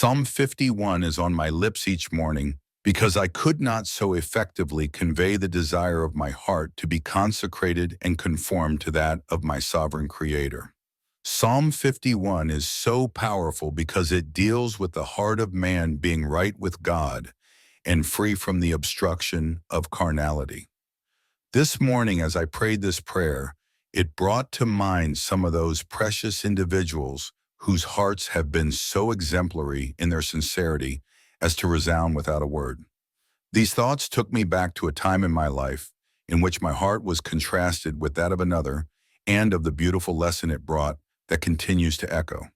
Psalm 51 is on my lips each morning because I could not so effectively convey the desire of my heart to be consecrated and conformed to that of my sovereign Creator. Psalm 51 is so powerful because it deals with the heart of man being right with God and free from the obstruction of carnality. This morning, as I prayed this prayer, it brought to mind some of those precious individuals whose hearts have been so exemplary in their sincerity as to resound without a word. These thoughts took me back to a time in my life in which my heart was contrasted with that of another and of the beautiful lesson it brought that continues to echo.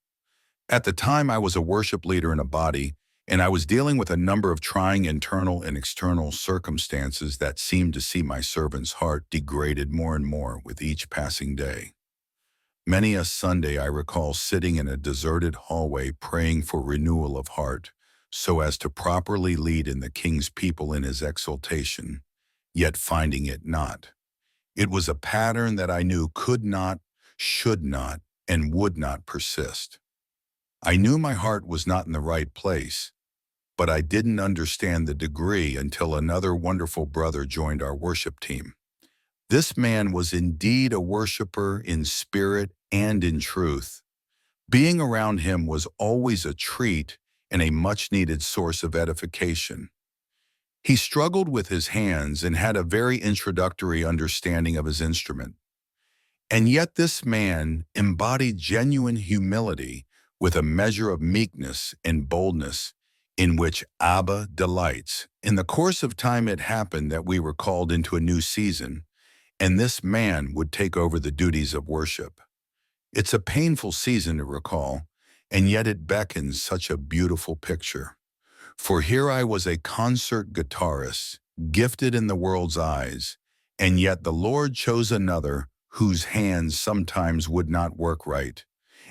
At the time, I was a worship leader in a body, and I was dealing with a number of trying internal and external circumstances that seemed to see my servant's heart degraded more and more with each passing day. Many a Sunday I recall sitting in a deserted hallway praying for renewal of heart, so as to properly lead in the King's people in his exaltation, yet finding it not. It was a pattern that I knew could not, should not, and would not persist. I knew my heart was not in the right place, but I didn't understand the degree until another wonderful brother joined our worship team. This man was indeed a worshiper in spirit and in truth. Being around him was always a treat and a much-needed source of edification. He struggled with his hands and had a very introductory understanding of his instrument. And yet this man embodied genuine humility with a measure of meekness and boldness in which Abba delights. In the course of time it happened that we were called into a new season, and this man would take over the duties of worship. It's a painful season to recall, and yet it beckons such a beautiful picture. For here I was a concert guitarist, gifted in the world's eyes, and yet the Lord chose another whose hands sometimes would not work right,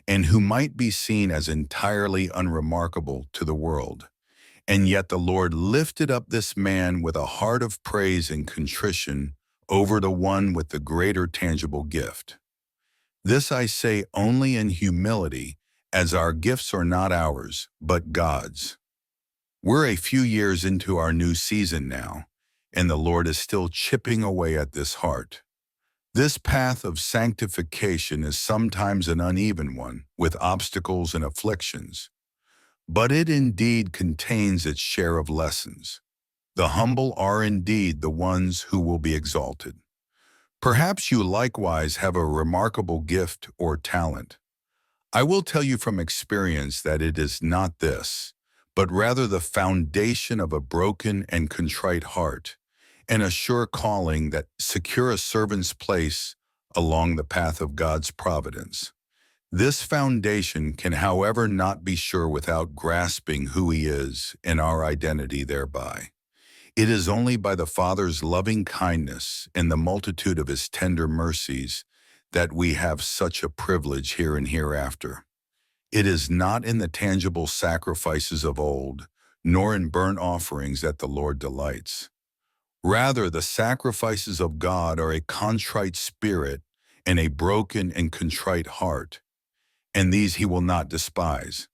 and who might be seen as entirely unremarkable to the world. And yet the Lord lifted up this man with a heart of praise and contrition over the one with the greater tangible gift. This I say only in humility, as our gifts are not ours, but God's. We're a few years into our new season now, and the Lord is still chipping away at this heart. This path of sanctification is sometimes an uneven one, with obstacles and afflictions, but it indeed contains its share of lessons. The humble are indeed the ones who will be exalted. Perhaps you likewise have a remarkable gift or talent. I will tell you from experience that it is not this, but rather the foundation of a broken and contrite heart, and a sure calling that secure a servant's place along the path of God's providence. This foundation can, however, not be sure without grasping who He is and our identity thereby. It is only by the Father's loving kindness and the multitude of His tender mercies that we have such a privilege here and hereafter. It is not in the tangible sacrifices of old, nor in burnt offerings that the Lord delights. Rather, the sacrifices of God are a contrite spirit and a broken and contrite heart, and these He will not despise.